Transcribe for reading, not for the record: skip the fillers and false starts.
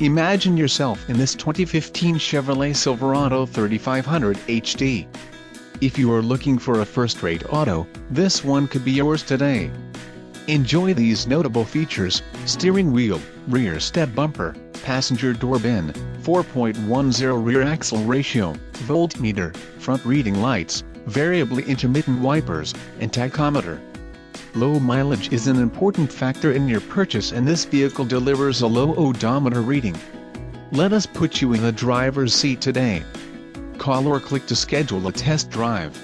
Imagine yourself in this 2015 Chevrolet Silverado 3500 HD. If you are looking for a first-rate auto, this one could be yours today. Enjoy these notable features: steering wheel, rear step bumper, passenger door bin, 4.10 rear axle ratio, voltmeter, front reading lights, variably intermittent wipers, and tachometer. Low mileage is an important factor in your purchase, and this vehicle delivers a low odometer reading. Let us put you in the driver's seat today. Call or click to schedule a test drive.